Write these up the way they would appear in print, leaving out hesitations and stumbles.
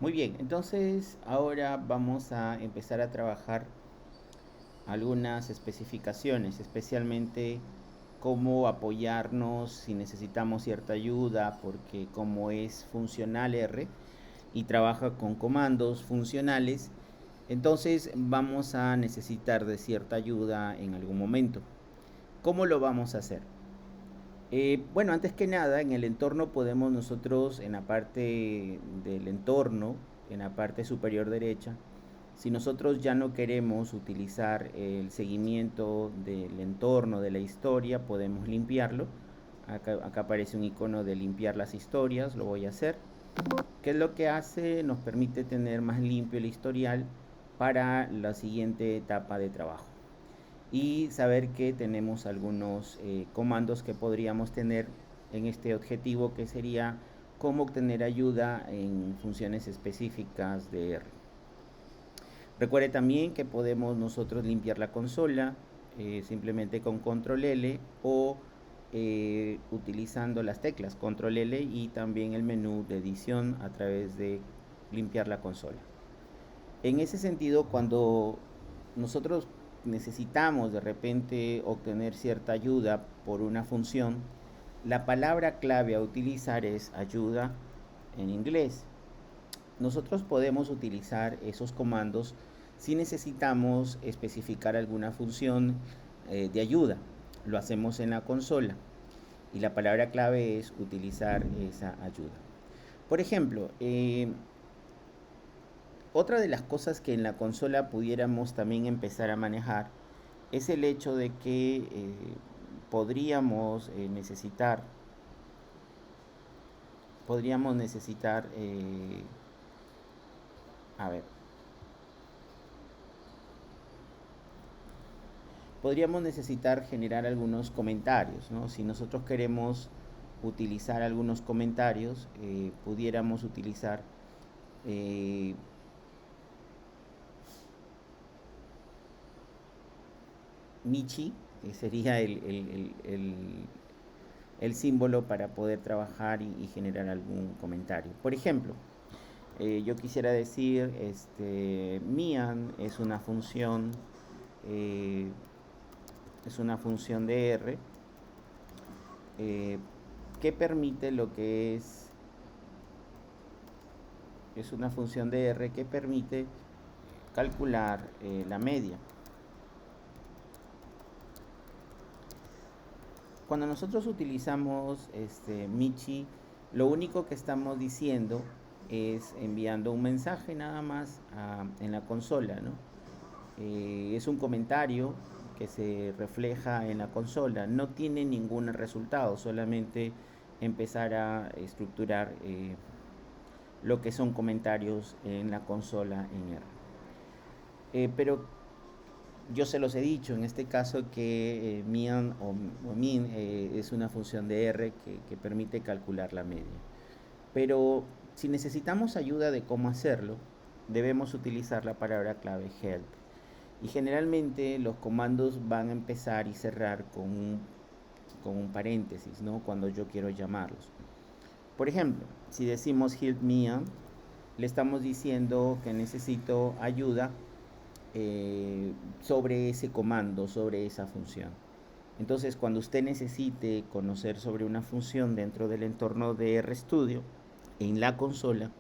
Muy bien, entonces ahora vamos a empezar a trabajar algunas especificaciones, especialmente cómo apoyarnos si necesitamos cierta ayuda, porque como es funcional R y trabaja con comandos funcionales, entonces vamos a necesitar de cierta ayuda en algún momento. ¿Cómo lo vamos a hacer? Bueno, antes que nada, en el entorno podemos nosotros, en la parte del entorno, en la parte superior derecha, si nosotros ya no queremos utilizar el seguimiento del entorno, de la historia, podemos limpiarlo. Acá aparece un icono de limpiar las historias, lo voy a hacer. ¿Qué es lo que hace? Nos permite tener más limpio el historial para la siguiente etapa de trabajo y saber que tenemos algunos comandos que podríamos tener en este objetivo, que sería cómo obtener ayuda en funciones específicas de R. Recuerde también que podemos nosotros limpiar la consola simplemente con control L o utilizando las teclas control L y también el menú de edición a través de limpiar la consola. En ese sentido, cuando nosotros necesitamos de repente obtener cierta ayuda por una función, la palabra clave a utilizar es ayuda en inglés. Nosotros podemos utilizar esos comandos si necesitamos especificar alguna función de ayuda. Lo hacemos en la consola y la palabra clave es utilizar esa ayuda. Por ejemplo, otra de las cosas que en la consola pudiéramos también empezar a manejar es el hecho de que podríamos necesitar, a ver, podríamos necesitar generar algunos comentarios, ¿no? Si nosotros queremos utilizar algunos comentarios, pudiéramos utilizar eh, Michi, que sería el símbolo para poder trabajar y generar algún comentario. Por ejemplo, yo quisiera decir, Mian eh, es una función de R eh, que permite lo que es una función de R que permite calcular la media. Cuando nosotros utilizamos Michi, lo único que estamos diciendo es enviando un mensaje nada más en la consola, ¿no? Es un comentario que se refleja en la consola, no tiene ningún resultado, solamente empezar a estructurar lo que son comentarios en la consola en R. Pero yo se los he dicho en este caso que Mian o Min es una función de R que permite calcular la media. Pero si necesitamos ayuda de cómo hacerlo, debemos utilizar la palabra clave help. Y generalmente los comandos van a empezar y cerrar con un paréntesis, ¿no? Cuando yo quiero llamarlos. Por ejemplo, si decimos help Mian, le estamos diciendo que necesito ayuda sobre ese comando, sobre esa función. Entonces, cuando usted necesite conocer sobre una función dentro del entorno de RStudio, en la consola,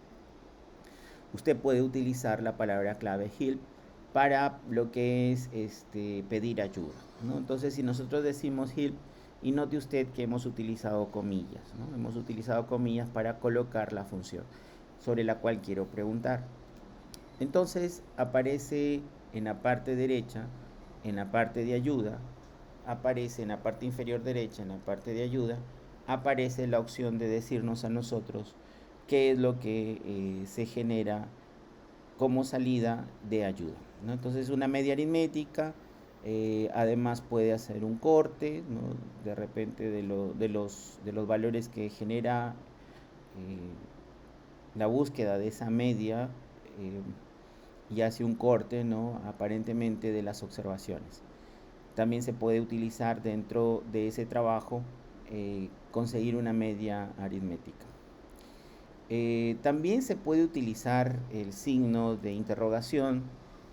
usted puede utilizar la palabra clave help para lo que es pedir ayuda, ¿no? Entonces, si nosotros decimos help, y note usted que hemos utilizado comillas, ¿no? Hemos utilizado comillas para colocar la función sobre la cual quiero preguntar. Entonces aparece en la parte derecha, en la parte de ayuda, aparece en la parte inferior derecha, en la parte de ayuda, aparece la opción de decirnos a nosotros qué es lo que se genera como salida de ayuda, ¿no? Entonces una media aritmética, además puede hacer un corte, ¿no? De repente de los valores que genera la búsqueda de esa media y hace un corte, ¿no? Aparentemente de las observaciones. También se puede utilizar dentro de ese trabajo conseguir una media aritmética. También se puede utilizar el signo de interrogación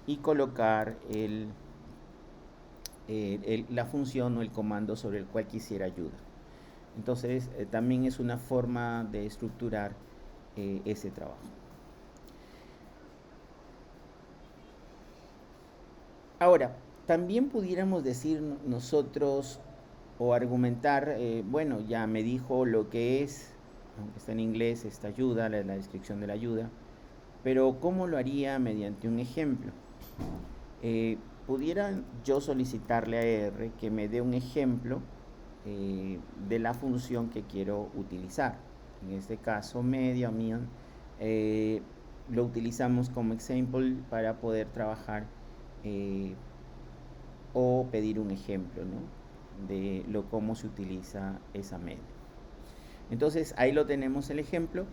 y colocar la función o el comando sobre el cual quisiera ayuda. Entonces, también es una forma de estructurar ese trabajo. Ahora, también pudiéramos decir nosotros o argumentar, bueno, ya me dijo lo que es, aunque está en inglés, esta ayuda, la descripción de la ayuda, pero ¿cómo lo haría mediante un ejemplo? Pudiera yo solicitarle a R que me dé un ejemplo de la función que quiero utilizar. En este caso, media o mean, lo utilizamos como example para poder trabajar o pedir un ejemplo, ¿no?, de cómo se utiliza esa media. Entonces ahí lo tenemos el ejemplo.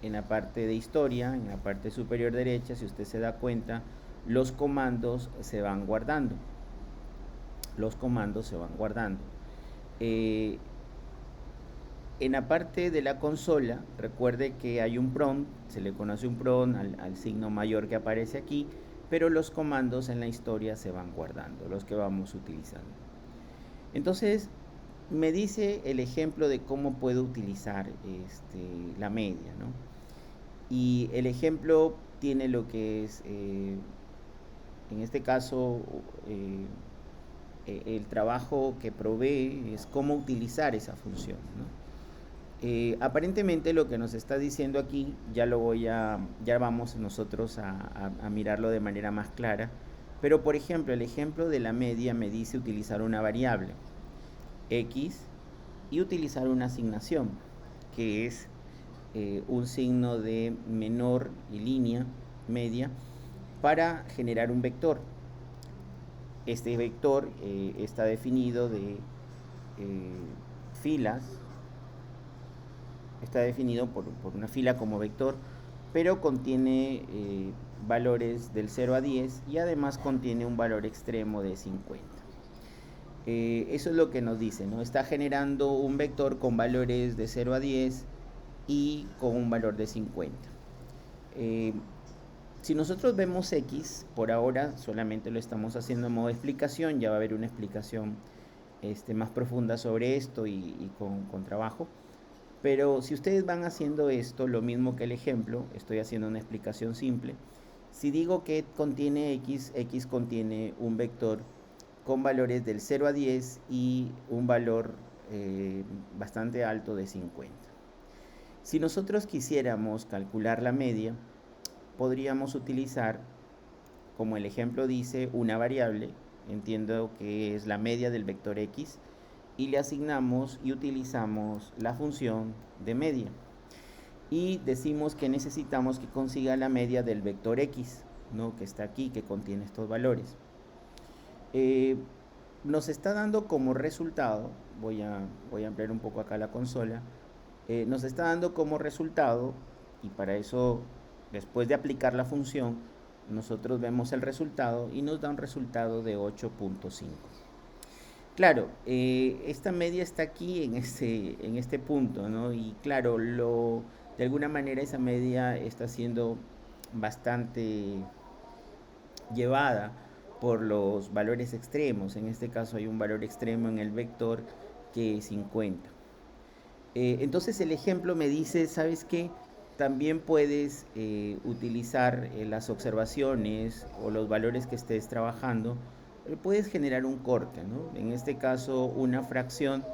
En la parte de historia, en la parte superior derecha, si usted se da cuenta, los comandos se van guardando. Los comandos se van guardando. En la parte de la consola, recuerde que hay un prompt, se le conoce un prompt al signo mayor que aparece aquí, pero los comandos en la historia se van guardando, los que vamos utilizando. Entonces, me dice el ejemplo de cómo puedo utilizar la media, ¿no? Y el ejemplo tiene lo que es, en este caso, el trabajo que provee es cómo utilizar esa función, ¿no? Aparentemente lo que nos está diciendo aquí, ya vamos nosotros a mirarlo de manera más clara, pero por ejemplo, el ejemplo de la media me dice utilizar una variable X y utilizar una asignación, que es un signo de menor y línea media para generar un vector. Este vector está definido de filas, está definido por una fila como vector, pero contiene valores del 0 a 10 y además contiene un valor extremo de 50. Eso es lo que nos dice, ¿no? Está generando un vector con valores de 0 a 10 y con un valor de 50. Si nosotros vemos X, por ahora solamente lo estamos haciendo en modo explicación, ya va a haber una explicación más profunda sobre esto y con trabajo. Pero si ustedes van haciendo esto, lo mismo que el ejemplo, estoy haciendo una explicación simple. Si digo que contiene X, X contiene un vector con valores del 0 a 10 y un valor bastante alto de 50. Si nosotros quisiéramos calcular la media, podríamos utilizar, como el ejemplo dice, una variable, entiendo que es la media del vector X, y le asignamos y utilizamos la función de media. Y decimos que necesitamos que consiga la media del vector X, ¿no?, que está aquí, que contiene estos valores. Nos está dando como resultado, voy a ampliar un poco acá la consola, nos está dando como resultado, y para eso, después de aplicar la función, nosotros vemos el resultado y nos da un resultado de 8.5. Claro, esta media está aquí en este punto, ¿no? Y claro, de alguna manera esa media está siendo bastante llevada por los valores extremos. En este caso hay un valor extremo en el vector que es 50. Entonces el ejemplo me dice, ¿sabes qué? También puedes utilizar las observaciones o los valores que estés trabajando, puedes generar un corte, ¿no? En este caso una fracción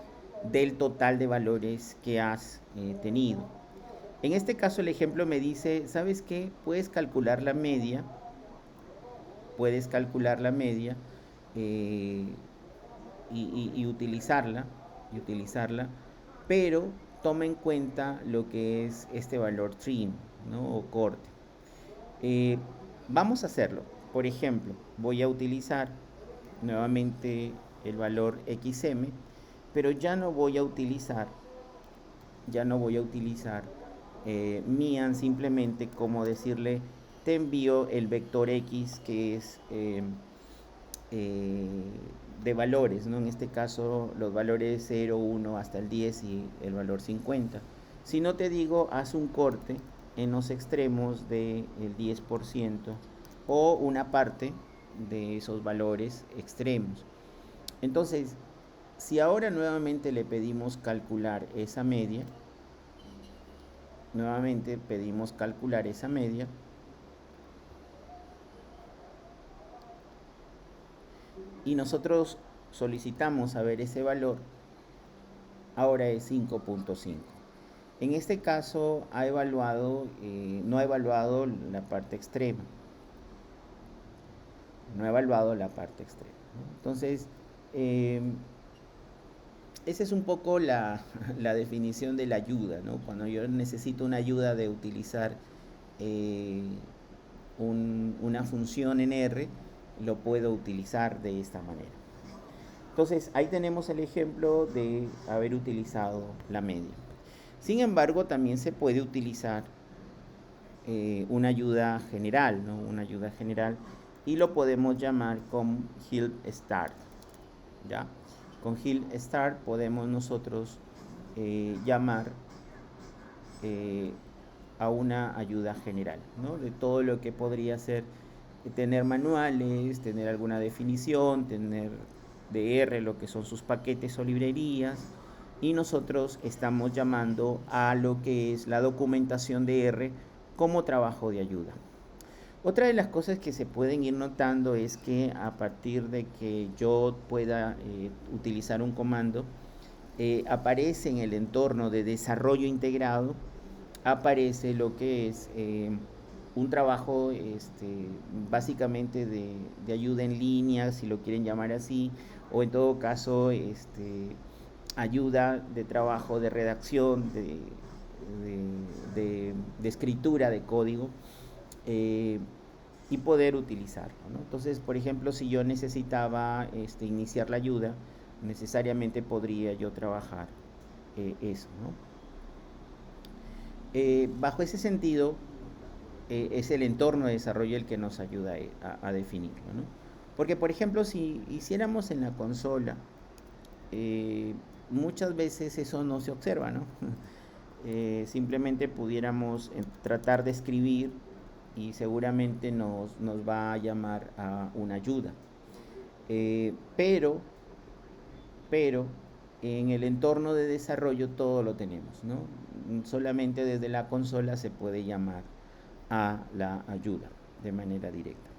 del total de valores que has tenido. En este caso el ejemplo me dice, ¿sabes qué? Puedes calcular la media eh, y utilizarla, pero toma en cuenta lo que es este valor trim, ¿no?, o corte. Vamos a hacerlo. Por ejemplo, voy a utilizar nuevamente el valor XM, pero ya no voy a utilizar Mian, simplemente como decirle te envío el vector X que es de valores, ¿no? En este caso los valores 0, 1 hasta el 10 y el valor 50. Si no te digo, haz un corte en los extremos del 10% o una parte de esos valores extremos. Entonces, si ahora nuevamente le pedimos calcular esa media, nuevamente pedimos calcular esa media, y nosotros solicitamos saber ese valor, ahora es 5.5. En este caso no ha evaluado la parte extrema. No ha evaluado la parte extrema, ¿no? Entonces, esa es un poco la definición de la ayuda, ¿no? Cuando yo necesito una ayuda de utilizar una función en R, lo puedo utilizar de esta manera. Entonces, ahí tenemos el ejemplo de haber utilizado la media. Sin embargo, también se puede utilizar una ayuda general, ¿no? Una ayuda general, y lo podemos llamar con help start, ¿ya? Con help start podemos nosotros llamar a una ayuda general, ¿no? De todo lo que podría ser tener manuales, tener alguna definición, tener de R lo que son sus paquetes o librerías, y nosotros estamos llamando a lo que es la documentación de R como trabajo de ayuda. Otra de las cosas que se pueden ir notando es que a partir de que yo pueda utilizar un comando, aparece en el entorno de desarrollo integrado, aparece lo que es un trabajo básicamente de ayuda en línea, si lo quieren llamar así, o en todo caso ayuda de trabajo de redacción, de escritura de código, y poder utilizarlo, ¿no? Entonces, por ejemplo, si yo necesitaba iniciar la ayuda, necesariamente podría yo trabajar eso, ¿no? Bajo ese sentido, es el entorno de desarrollo el que nos ayuda a definirlo, ¿no? Porque, por ejemplo, si hiciéramos en la consola, muchas veces eso no se observa, ¿no? Simplemente pudiéramos tratar de escribir y seguramente nos va a llamar a una ayuda. Pero en el entorno de desarrollo todo lo tenemos, ¿no? Solamente desde la consola se puede llamar a la ayuda de manera directa.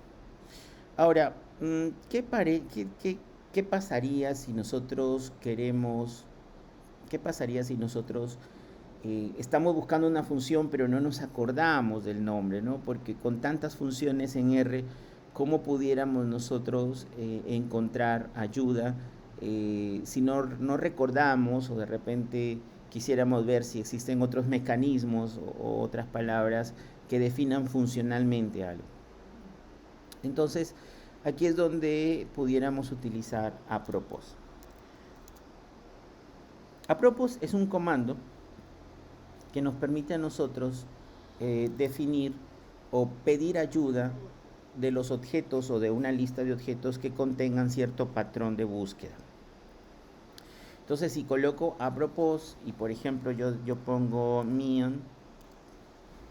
Ahora, ¿qué pasaría si nosotros estamos buscando una función pero no nos acordamos del nombre, ¿no? Porque con tantas funciones en R, ¿cómo pudiéramos nosotros encontrar ayuda si no recordamos, o de repente quisiéramos ver si existen otros mecanismos o otras palabras que definan funcionalmente algo? Entonces, aquí es donde pudiéramos utilizar apropos. Apropos es un comando que nos permite a nosotros definir o pedir ayuda de los objetos o de una lista de objetos que contengan cierto patrón de búsqueda. Entonces, si coloco apropos y, por ejemplo, yo pongo Mian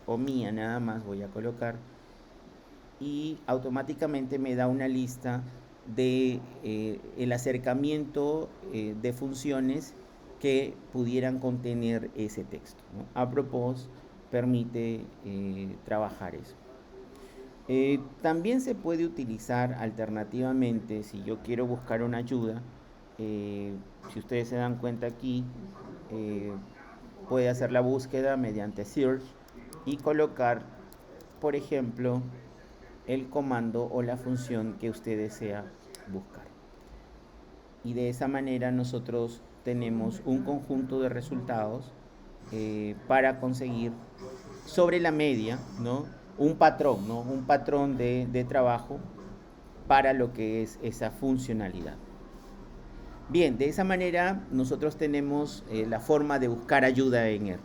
o Mia, nada más voy a colocar, y automáticamente me da una lista de el acercamiento de funciones que pudieran contener ese texto, ¿no? Apropos permite trabajar eso. También se puede utilizar alternativamente, si yo quiero buscar una ayuda, si ustedes se dan cuenta aquí, puede hacer la búsqueda mediante search y colocar, por ejemplo, el comando o la función que usted desea buscar. Y de esa manera nosotros tenemos un conjunto de resultados para conseguir sobre la media, ¿no? Un patrón, ¿no? Un patrón de trabajo para lo que es esa funcionalidad. Bien, de esa manera nosotros tenemos la forma de buscar ayuda en R.